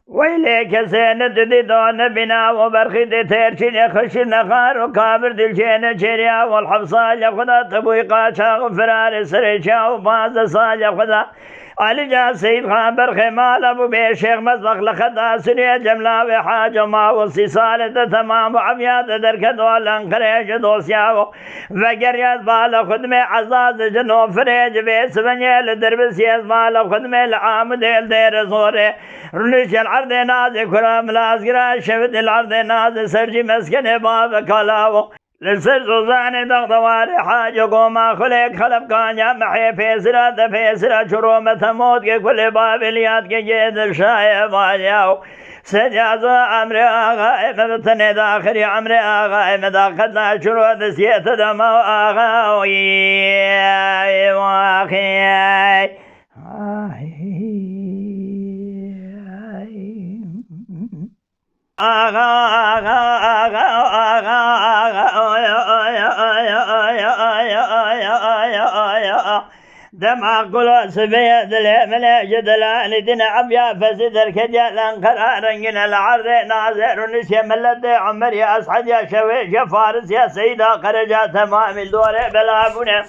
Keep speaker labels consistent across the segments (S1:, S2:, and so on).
S1: ويلك سند دون بنا وبرخد ترشين خشن خار وكابر دلشين شريا والحفصال خدا تبوي قاشا وفرار سريشا وباز صال خدا علي جا سيد خان برخمال ابو بي شيخ مزبخ لخدا سنية جملة وحاج ما وصي صالة تمام وعبيات دركد والانقريش دوسياو وقريات بالا خدمة عزاز جنو فريج بيس بنيل دربس يزمال خدمة العام ديل دير زوري رنش العرض نازي كرام لازقرا شفت العرض نازي سرجي مسكن باب كلاو لسر زوزاني دغدواري حاجة قوما خلق خلف كانيا محي فيسرا دفيسرا شرومة موت كل بابليات جيد الشايب والياو سجازة أمري آغاي مبتني داخري عمري آغاي مداخدنا شروع دسيت دمو آغاوي واخي دمع قلو سبية دليمنا جدلاني دنا عبيا فسدر كجالان قرارنجنا العرض نازر نسي ملد عمر يا أصحد يا شويش يا فارس يا سيدة قرجا تمام الدور بلابنا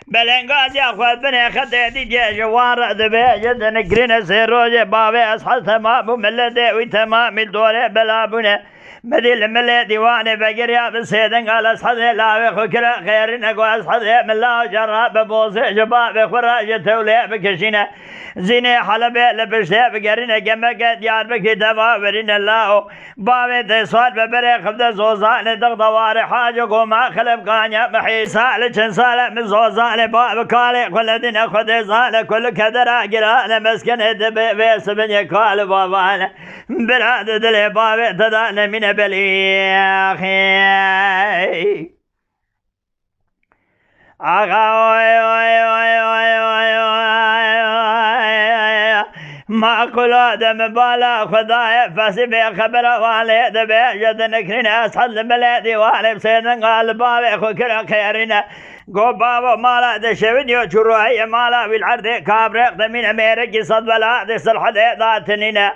S1: بلنقاز يا أخوات بني خدي جيش وارد بيجد نقرين سيروج بابي أصحد تمام ملد وتمام الدور بلابنا مدل ملي ديواني بقر يا بسيدن قال أصحد لا بخكرة خير نقو أصحد من الله جراب بوزي جباب خراج تولي بكشينة زيني حلبي لبشتي بقرين جمك ديار بكي دواورين الله بابي تسوال ببري خبدا زوزان دغدواري حاجة قوما خلف قانيا محي سالة چن سالة من زوزان باب كالي كل دين أخذ زالة كل كدرا قران مسكن دبي بيس بن يكال بابانا براد دلي بابي تدان من بلي أخي ما كل آدم بالا خدايا فسبي خبر والي دبي جد نكرنا أصحد الملادي والي بسيدن قال بابي خكرا خيرنا قو بابا مالا دشوينيو شروعي مالا بالعرض كابرق دمين أميركي صد ولا دسل حدي ذاتنينا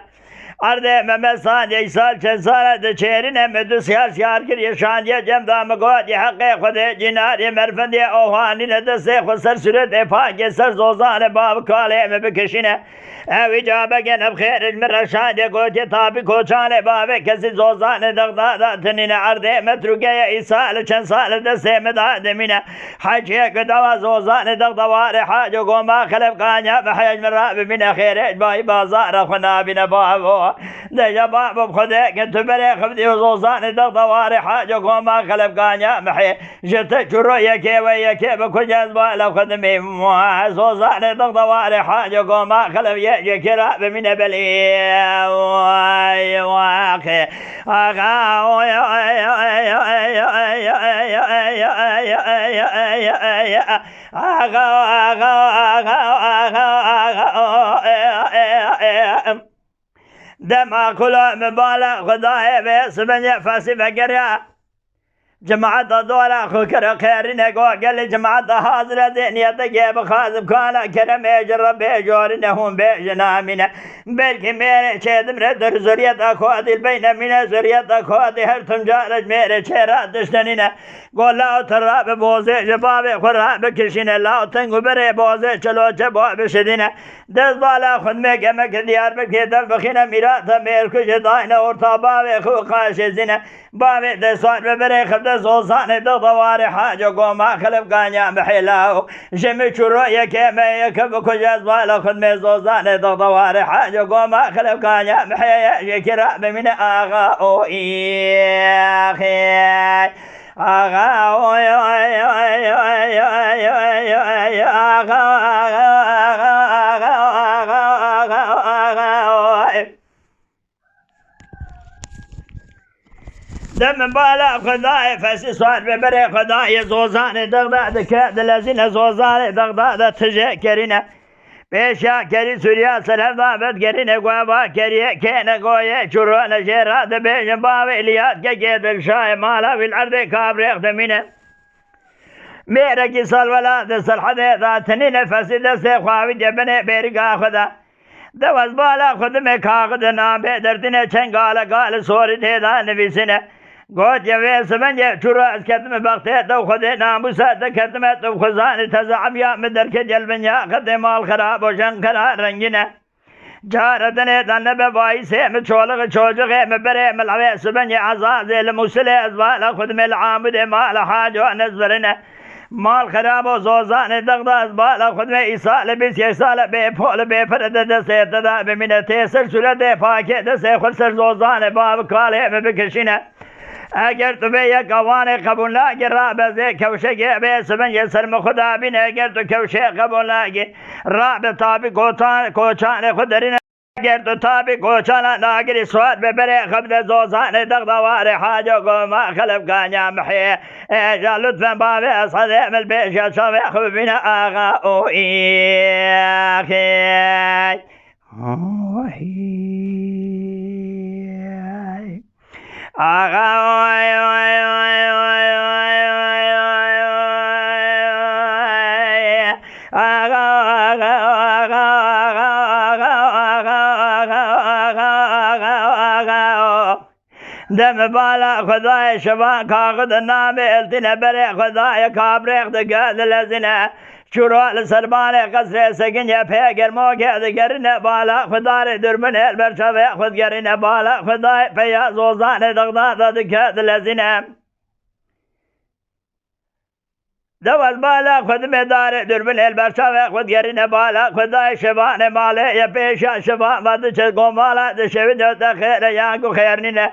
S1: أرده ممسان يسال چنسالة دچيرين مدو سيار كر يشان يجم دام قوات يحقي خود جنار مرفند اوهاني ندسي خسر سرد افاق سر زوزان باب كالي مبكشين او اجابه جنب خير المرشان يقوت يطابي كوچان باب كسي زوزان دغدادا تنين أرده متروكي يسال چنسالة دسي مدادمين حاجي قدوا زوزان دغدوار حاجة قوما خلف قانيا بحيج مراب من خير باي بازار خنا بنا بابو دجا باب خدا كنت بري خبدي وزوزان دغدوار حاجة قوما خلف قانيا محي جت شرو يكي ويكي بكل جذبا لو خدمي زوزان دغدوار حاجة قوما خلف يجي كراب من بلي واخي دمع كله مبالغ خداي بس بني فاسي فقريا جماعة دورة خكر خيرنا قال جماعة حاضرة دنيا تجيب خازب كان كرم يجرب بيجورنهم بيجنامنا بلكي ميري شيد مردر زرية أخوات البين من زرية أخوات هرتم جارج ميري شيرات دشتننا قول لا تراب بوزي جباب خراب كشين لا تنقو بري بوزي چلو جباب شدنا دز بالا خدمه كمك ديار بكي دفخنا ميراتا ميركش داينا ورطابا خو قاش زنا بابي دسوان ببري خبدا زوزان دغدواري حاجة قوما خلف قانيا محيلاو جمي شروع يكيما يكب كجاز بالا خدمه زوزان دغدواري حاجة قوما خلف قانيا محيا يكراب من آغا او إيخي آغا او دم بالا خداي فسي صار ببري خداي زوزان دغداد كاد الذين زوزان دغداد تجكرنا پیشا کری سوریا سلام دابت گرینه گوابا کریه کنه گویه چرونه جرات بیشن باوی الیاد که گیدل شای مالا وی الارد کابریخ دمینه میره کی سال ولاد سلحده ذاتنی نفسی دست خواهی جبنه بیرگا خدا دواز بالا خودم کاغد نامه دردنه چنگاله گال سوری تیدا نویسینه گوت جویس من جه چرا از کتم بخته تو خود ناموسا کتم تو خزانی تزعب یا مدر که جلبن یا خد مال خراب و شنکرا رنگینه جارتنه دنه به وایسه مچولق چوجقه مبره ملعوه سبن جه عزازه لموسله از بالا خود ملعامد مال حاجو نزبرنه مال خراب و زوزان دغدا از بالا خود میں ایسال 21 سال بے پھول بے پرد دسے تدا بمینه تیسر صورت پاکه دسے خود سر زوزان باب کاله میں بکشینه اگر تو به یک قوان قبول نگی را بزه کوشگی به سبن سرم خدا بین اگر تو کوشه قبول نگی را به تابی کوچان خود درین اگر تو تابی کوچان ناگری سواد ببره خبد زوزان دغدوار حاجو کو ما خلف کانیا محی ایجا لطفا بابی اصحاد اعمل بیشا شاوی خب بین آغا او ایخی دم بالا خدای شبان کاغد نام التنا بره خدای کابریخ دگاد لزنه چورال سربان قصر سگنج پیگر موگه دگرنه بالا خدای درمن البرشوه خودگرنه بالا خدای پیاز وزان دغداد دگاد لزنه دواز بالا خود مدار دربن البرشا خود گرین بالا خدای شبان ماله یا پیشا شبان مد چه گمالا دشوی دو خیر یا گو خیر نینه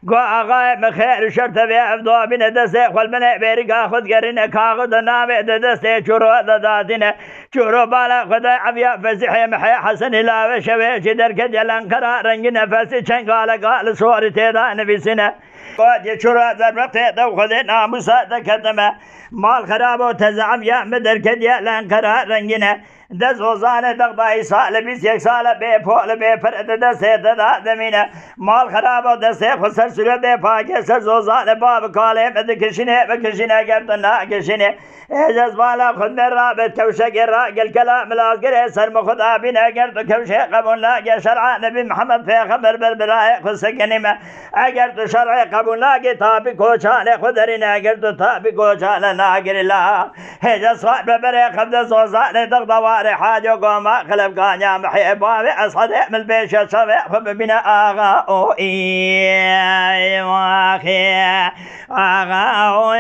S1: گو آقای مخیر شرط بی افدو بین دسته خل بنه بیرگا خود گرین کاغد نامه دسته چورو دادینه چورو بالا خدای عبیا فسیح محی حسن لاوه شوی چی در که جلن کرا رنگ نفسی چنگال گال سوری تیدا نویسینه گو چورو در وقت دو خود ناموسا دکتمه مال خراب و تزعم یا مدر که جلن کرا رنگینه دست وزانه دغدای سال 21 سال بے پھول بے پرد دسته دادا دمینه مال خراب و دسته خود سر صورت پاکه سر زوزانه باب کاله مد کشینه بکشینه گردن نا کشینه اجاز بالا خود من رابط کوشه گر گل کلام لازگره سر مخدا بینه گرد کوشه قبول ناگه شرع نبی محمد پیغمبر برای خود سکنیمه اگر تو شرع قبول ناگه تابی کوچانه خود درینه اگر تو تابی کوچانه ناگر الله اجاز صاحب بره خبد زوزانه دغدوار حاجو قوما خلف قانيا محي بابي أصحد اعمل بيش صبي خب بنا آغا او اي واخي آغا او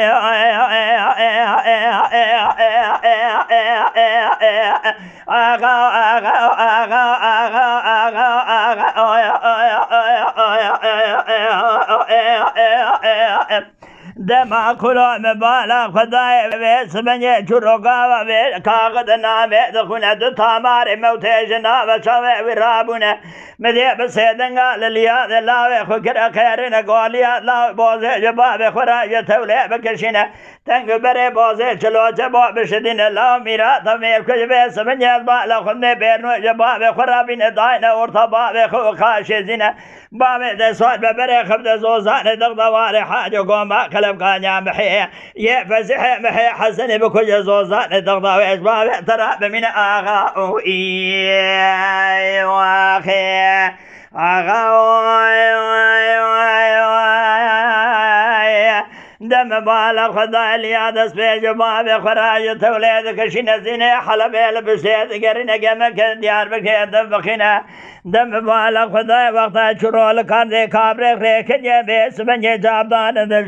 S1: دم کلا مبالا خدای ویس منی چروقا و کاغد نامه دخونه دو تامار موت جناب شوه ورابونه مدی بسیدنگا للیاد لاوه خکر خیرین گولیاد لاو بازه جباب خراج توله بکشینه تنگ بره بازه چلو جباب بشدین لاو میرات میر کج ویس منی از بالا خودنه بیرنو جباب خرابین داینه ارتباب خو خاشزینه بامه دسوات ببره خبد زوزان دغدوار حاج قوما خلف قانيا محي يا فزح محي حسن بكل زوزان دغدوار بابه ترى بمن آغا او اي واخي دم بالا خدا لیاد سپیج باب خراج تولید کشین زینه حلب البسید گرین گمک دیار بکید بخینه دم بالا خدا وقتا چرول کرده کابر ریکن بیس بنی جابدان دل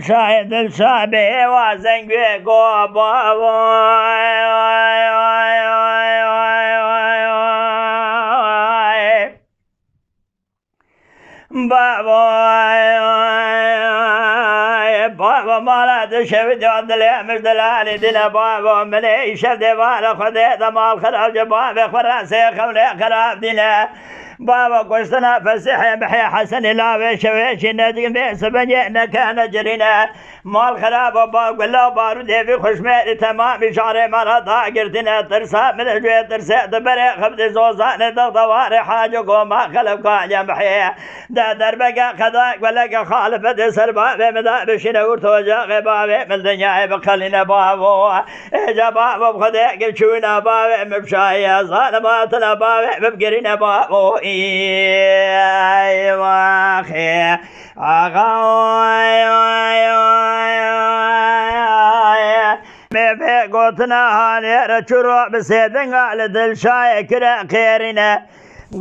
S1: شاه به وازنگ گو بابا مالا دشوی دلی امش دلالی دل بابا ملی شد والا خده دمال خراب جباب خراسه خمله خراب دینه بابا قشتنا فسحي بحي حسن لا ويش ندق بيس بنينا كان جرينا مال خراب وباق ولا بارود في خشمي تمام شعري مرضى قرتنا ترسا من الجوي ترسا دبري خبز زوزان دغدوار حاجة قوما خلف قاعدة بحي دا دربقى خذاك ولقى خالف دسر بابي مدا بشنا ورتوجا غبابي من دنياي بخلينا بابو اجا بابو بخذيك بشونا بابي مبشايا ظالماتنا بابي مبقرنا بابو ايوا خي مفي قوتنا هاني رچورو بسيدن قال دل شاي كرا خيرنا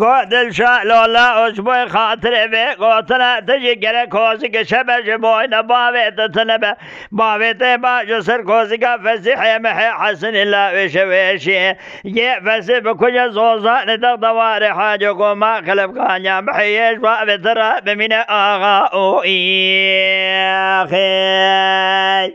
S1: قو دل شاي لولا اشبوي خاطر بي قوتنا تجي كرا خوزك شبش بوي نباوي تتنبه باوي تبا جسر خوزك فسيح محي حسن الله وشويشي يه فسي بكوجة زوزان دغدوار حاجكو ما خلف قانيا بحيش باوي ترى بمن آغا او اخي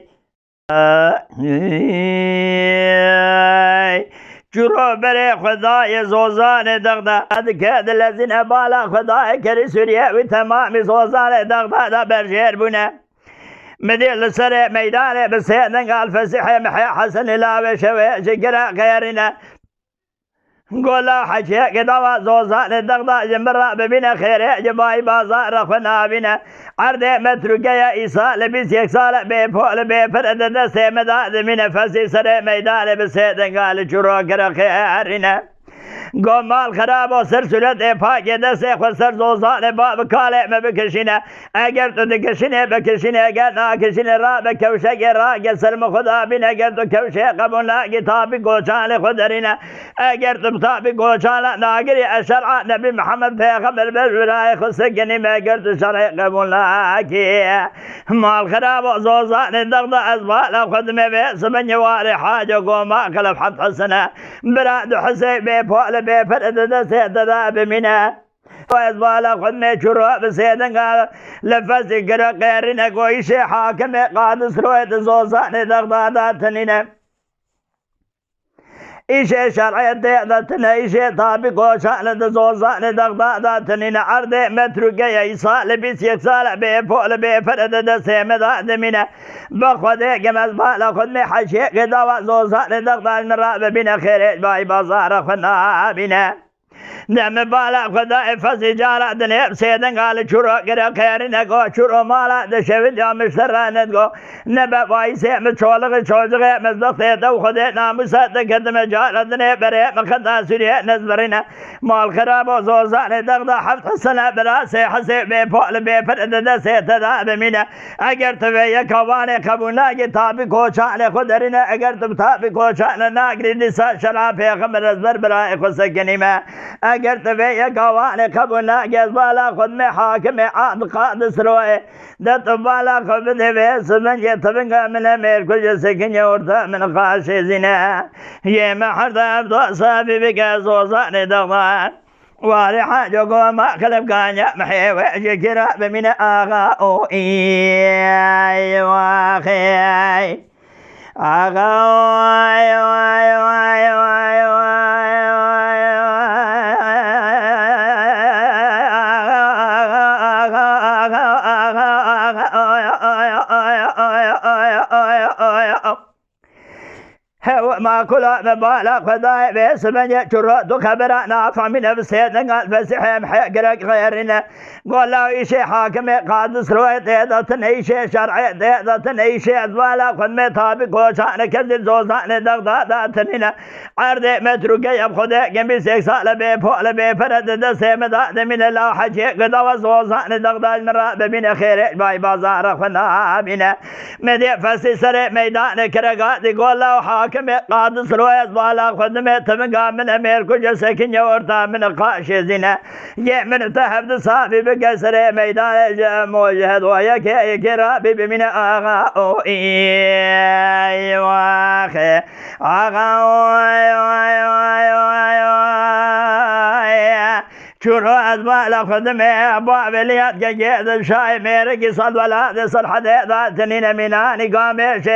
S1: جرو بری خدای زوزان دغدا کد لذین بالا خدای کری سوریه و تمام زوزان دغدا دا برجیر بونه مدير سر ميدان بسيدن قال فسيح محي حسن لا وشوي شكرا غيرنا قولا حكي قدوا زوزان دغدا جمرا ببنا خير جباي بازار خنا بنا عرض متروكا يا إيسا لبس يكسال بيبول بيفرد دسي مداد من فسي سر ميدان بسيدن قال شروع كرا خيرنا گمال خراب و سرسلت پاک دست خسر زوزان باب کاله مبکشینه اگر تو دکشینه بکشینه اگر ناکشینه را بکوشه را گسلم خدا بین اگر تو کوشه قبول نگی تابی گوچال خودرینه اگر تو تابی گوچال ناگری اشرع نبی محمد پیغمبر برای خسکنیم اگر تو شرع قبول نگی مال خراب و زوزان دغدا از بالا خود میبیس من یواری حاجه گوما خلف حد حسنه براد حسین بیپول بفرد دسته دا بمنا وإذ بالا خد میں شروع بسيدن قال لفظ قرأ غيرنا قويش حاكم قادس رويت زوزان دغداداتنين إيشي شرعي ديدتنا إيشي طابق وشأن زوزان دغداداتنين عرض متروكي إيصال لبس يكسال بيفول بفرد دسته مداد منا بخده قمز بالا خد میں حشي قدوا زوزان دغداد مراب بنا خير باي بازار خنا بنا نعم بالا خدا فسي جارة دنيا سيدن قال شروع قرأ خيرنا قو شروع مالا دشويد يا مشترانت قو نبا وايسي مشولغ شوزغ مزدقه دو خده ناموسا تقدم جارة دنيا بريء مخدا سوريا نزبرنا مال خراب وزوزان دغدا حفت السنة براسي حسي بيبول بيفرد دسي تداب منا اگر تبي كواني قبونا كتابي كوشان خدرنا اگر تبتابي كوشان ناقري نساء شرافي خمر الزبر برائي خسكنما اگر تبي قواني قبلنا جزبالا خد میں حاكم عاد قادس روئے دت بالا خد بيس من يتبقى من امير كل سكن يورتا من خاشي زنا يا محرد عبد صابي بك زوزان دغان واري حاجة قوما خلف قانيا محي ويجي كراب من آغا او اي واخي آغا ما كل مبالغ فضايع بس من يشرد خبر نافع من نفسه قال فسحهم حقرق غيرنا قال له إيشي حاكم قادس رويت ديدتن إيشي شرعي ديدتن إيشي أدوالا خد مطابق وشان كذل زوزان دغداداتننا عرض متروكي يبخده جنبي سيكسال بيفول بيفرد دسي مداد من الله حجي قدوا زوزان دغداد مراب من خير باي بازار خنا بنا مدي فسي سر ميدان كرقات قال له حاكم قادس رويت بالا خد متمقى من أمير كل سكن يورتا من قاشي زنا يعمل تهب صافي بقسر ميدان موجهد ويكي كرابي بمن آغا او اي واخي آغا شروع أزبال خدمه باب اليد جيد الشاي ميرقي صد ولا دسر حديدة تنين ميناني قاميش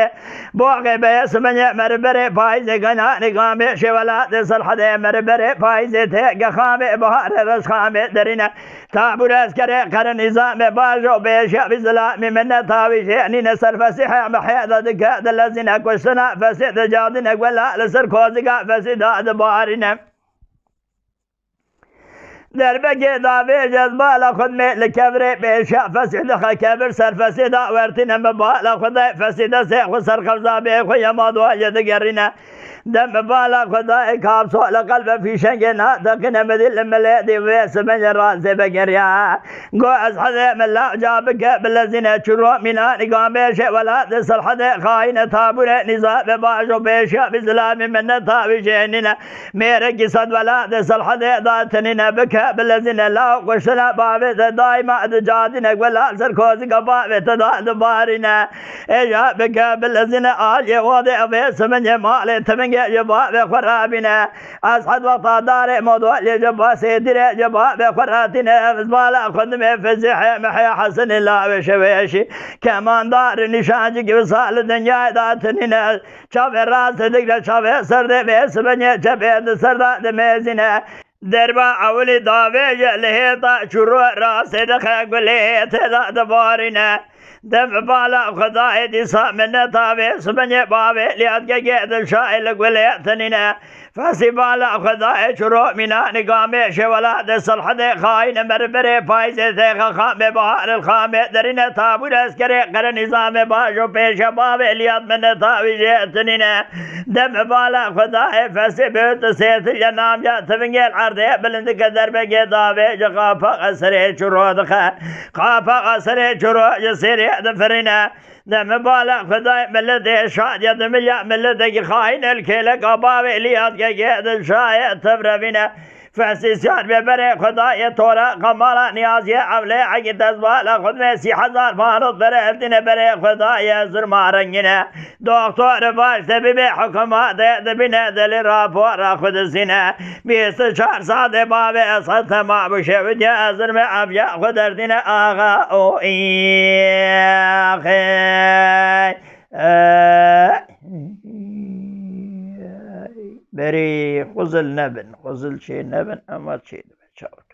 S1: بوغي بيس من يأمر بري فايزي قناني قاميش ولا دسر حدي مر بري فايزي تيق خامي بهار رس خامي درين تابو الاسكري قرن نظام باجو بيشا بزلامي من تاوي شيني نسر فسيحة محيدة دكاد الذين اكوشتنا فسيد جادنا ولا لسر كوزيقا فسيداد بارنا دربك دافي جذبال خدمي لكبري بيشا فسيد كبر سر فسيد ورتنا مبال خدي فسيد سيخ وسر خبزا بيخو يمادو يدقرنا دم بالا خداي كاب سؤال قلب في شنجنا تقنا مدل ملادي ويس من راس بقريا قو أصحد من لا جابك بالذين شروع منا نقام بيش ولا تصل حد خاين تابون نظام باجو بيش بزلام من تابي جننا ميرك صد ولا تصل حد ذاتنا بك بالذين لا قشنا بابت دايما جادنا ولا سركوز قبابت داد بارنا إجا بك بالذين آل وضع ويس من مال تمن جباب خرابنا أصحد وقت دار موضوع لجبا سيدنا جباب خراتنا فزبالا خدمه فزح محيا حسن الله وشويشي كمان دار نشانجك وصال الدنيا داتننا شاف الراس دقل شاف سرد بيس بني شبيد سرد دميزنا دربا أولي داوي لهيطا شروع راس دخل قليه تدا دبارنا دم بالا خداي دي من طابي سبني بابي ليات جيد الشايل قوليتنينا فاسي بالا خداي شروع منا نقامي شولا دسل حدي خاين مربري فايزي تيخ خامي بحار الخامي درين تابو الاسكري قر نظام باشو بيش بابي ليات من طابي جيتنينا دم بالا خداي فاسي بيوت سيت الجنام جات فنجيل عرضي بلند قدر بقي دابي جقافا قسري شروع دخا قافا قسري شروع جسيري دفرنا دم بالا خداي ملدي شاد يد مليا ملدي خاين الكيلك أبابي ليات جيد الشاي تفربنا فاسيسيان ببري خداي تورا قمالا نيازي عولي عقد أزبالا خد ميسي حزار فانوط برهتنا بري خداي زرما رنجنا دكتور باش تبي حكومات دبنا دل رابور خد السنة بيست شهر صاد بابي صد ما بشوت يا زرما أبيا خد اردنا آغا او بري خزل نبن خزل شي نبن أما شي نبن شاوك